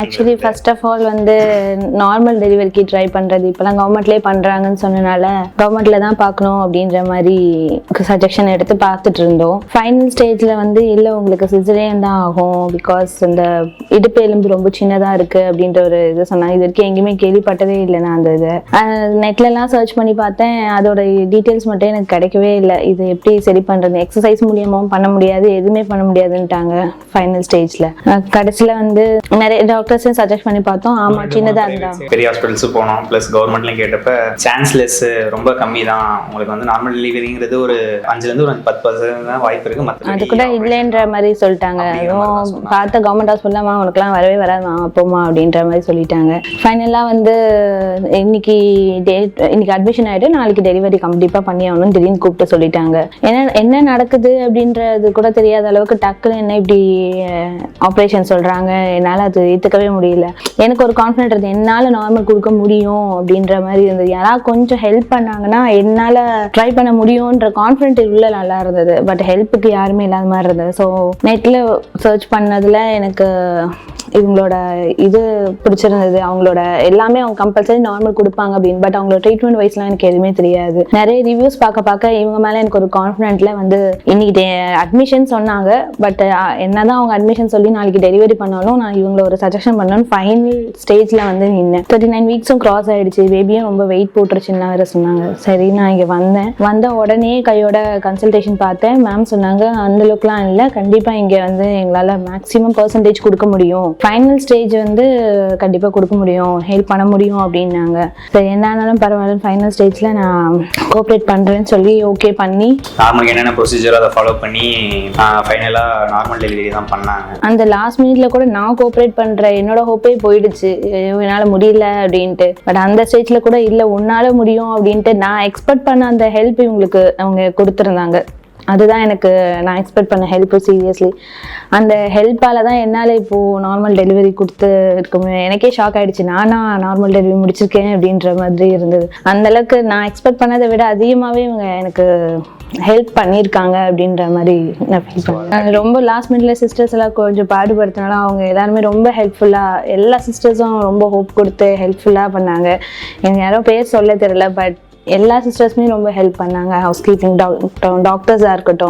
Actually first of all வந்து normal டெலிவரிக்கு try பண்ணுறது இப்போலாம் கவர்மெண்ட்லேயே பண்ணுறாங்கன்னு சொன்னனால கவர்மெண்ட்டில் தான் பார்க்கணும் அப்படின்ற மாதிரி சஜஷன் எடுத்து பார்த்துட்டு இருந்தோம். ஃபைனல் ஸ்டேஜில் வந்து இல்லை உங்களுக்கு சிசரியன் தான் ஆகும், பிகாஸ் இந்த இடுப்பு எலும்பு ரொம்ப சின்னதாக இருக்குது அப்படின்ற ஒரு இது சொன்னாங்க. இது வரைக்கும் எங்கேயுமே கேள்விப்பட்டதே இல்லை. நான் அந்த இதை நெட்லலாம் சர்ச் பண்ணி பார்த்தேன், அதோட டீட்டெயில்ஸ் மட்டும் எனக்கு கிடைக்கவே இல்லை. இது எப்படி சரி பண்ணுறது, எக்ஸசைஸ் மூலியமாகவும் பண்ண முடியாது, எதுவுமே பண்ண முடியாதுன்ட்டாங்க ஃபைனல் ஸ்டேஜில். கடைசியில் வந்து நிறைய டாக்டர்ஸையும் சஜஸ்ட் பண்ணி பார்த்தோம். ஆமா, சின்னதா இருந்தா பெரிய ஹாஸ்பிட்டல்ஸ் போனோம். பிளஸ் கவர்மெண்ட்லயும் கேட்டப்ப சான்ஸ்லெஸ் ரொம்ப கம்மி தான், உங்களுக்கு வந்து நார்மல் டெலிவரிங்கிறது ஒரு 5ல ஒரு 10% தான் வாய்ப்பு இருக்கு, அது கூட இல்லைன்ற மாதிரி சொல்லிட்டாங்க. அதுவும் பார்த்த கவர்மெண்ட் ஹாஸ்பிட்டலாமா உனக்குலாம் வரவே வராது போமா அப்படின்ற மாதிரி சொல்லிட்டாங்க. ஃபைனலா வந்து இன்னைக்கு அட்மிஷன் ஆயிட்டு நாளைக்கு டெலிவரி கண்டிப்பா பண்ணி ஆகணும்னு திடீர்னு கூப்பிட்டு சொல்லிட்டாங்க. என்ன நடக்குது அப்படின்றது கூட தெரியாத அளவுக்கு டக்குன்னு என்ன இப்படி ஆப்ரேஷன் சொல்றாங்க. என்னால அது ஏத்துக்கவே முடியல. எனக்கு ஒரு கான்ஃபிடென்ட் இருந்தது, என்னால நார்மல் கொடுக்க முடியும் அப்படின்ற மாதிரி இருந்தது. யாராவது கொஞ்சம் ஹெல்ப் பண்ணாங்கன்னா என்னால ட்ரை பண்ண முடியும்ன்ற கான்ஃபிடென்ட் உள்ள நல்லா இருந்தது. பட் ஹெல்ப்புக்கு யாருமே இல்லாத மாதிரி இருந்தது. ஸோ நெட்ல சர்ச் பண்ணதுல எனக்கு இவங்களோட இது பிடிச்சிருந்தது. அவங்களோட எல்லாமே அவங்க கம்பல்சரி நார்மல் கொடுப்பாங்க அப்படின்னு. பட் அவங்களோட ட்ரீட்மெண்ட் வைஸ்லாம் எனக்கு எதுவுமே தெரியாது. நிறைய ரிவ்யூஸ் பார்க்க இவங்க மேல எனக்கு ஒரு கான்ஃபிடென்ட்ல வந்து இன்னைக்கு அட்மிஷன் சொன்னாங்க. பட் என்னதான் அவங்க அட்மிஷன் சொல்லி நாளைக்கு டெலிவரி பண்ணாலும் நான் இவங்கள ஒரு சஜஷன் பண்ணணும். ஃபைனல் ஸ்டேஜ்ல வந்து நின்னேன். 39 வீக்ஸும் கிராஸ் ஆயிடுச்சு. பேபியும் ரொம்ப வெயிட் போட்டுருச்சுன்னு வேற சொன்னாங்க. சரி, நான் இங்க வந்த உடனே கையோட கன்சல்டேஷன் பார்த்தேன். மேம் சொன்னாங்க அந்த அளவுக்குலாம் இல்லை, கண்டிப்பா இங்க வந்து எங்களால மேக்ஸிமம் % கொடுக்க முடியும், ஃபைனல் ஸ்டேஜ் வந்து கண்டிப்பா கொடுக்க முடியும், ஹெல்ப் பண்ண முடியும் அப்படின்னாங்க. சரி, என்னாலும் பரவாயில்ல, ஃபைனல் ஸ்டேஜ்ல நான் கோஆப்ரேட் பண்றேன்னு சொல்லி ஓகே பண்ணி நார்மலுக்கு என்னென்ன ப்ரொசீஜர் அதை ஃபாலோ பண்ணி ஃபைனலா நார்மல் டெலிவரி தான் பண்ணாங்க. அந்த லாஸ்ட் மினிட்ல கூட நான் கோஆப்ரேட் பண்றேன், என்னோட ஹோப்பே போயிடுச்சு, என்னால முடியல அப்படின்ட்டு. பட் அந்த ஸ்டேஜ்ல கூட இல்ல உன்னால முடியும் அப்படின்ட்டு நான் எக்ஸ்பெக்ட் பண்ண அந்த ஹெல்ப் இவங்களுக்கு அவங்க கொடுத்துருந்தாங்க. அதுதான் எனக்கு நான் எக்ஸ்பெக்ட் பண்ண ஹெல்ப். சீரியஸ்லி அந்த ஹெல்ப்பால தான் என்னால் இப்போது நார்மல் டெலிவரி கொடுத்து இருக்க எனக்கே ஷாக் ஆகிடுச்சு. நானா நார்மல் டெலிவரி முடிச்சிருக்கேன் அப்படின்ற மாதிரி இருந்தது. அந்தளவுக்கு நான் எக்ஸ்பெக்ட் பண்ணதை விட அதிகமாகவே இவங்க எனக்கு ஹெல்ப் பண்ணியிருக்காங்க அப்படின்ற மாதிரி நான் ஃபீல் பண்ணேன். ரொம்ப லாஸ்ட் மினிட்ல சிஸ்டர்ஸ் எல்லாம் கொஞ்சம் பாடுபடுத்தினாலும் அவங்க எல்லாருமே ரொம்ப ஹெல்ப்ஃபுல்லாக, எல்லா சிஸ்டர்ஸும் ரொம்ப ஹோப் கொடுத்து ஹெல்ப்ஃபுல்லாக பண்ணாங்க. எனக்கு யாரோ பேர் சொல்ல தெரியல, பட் எல்லா சிஸ்டர்ஸுமே ரொம்ப ஹெல்ப் பண்ணாங்க. ஹவுஸ் கீப்பிங் டாக்டர்ஸாக இருக்கட்டும்,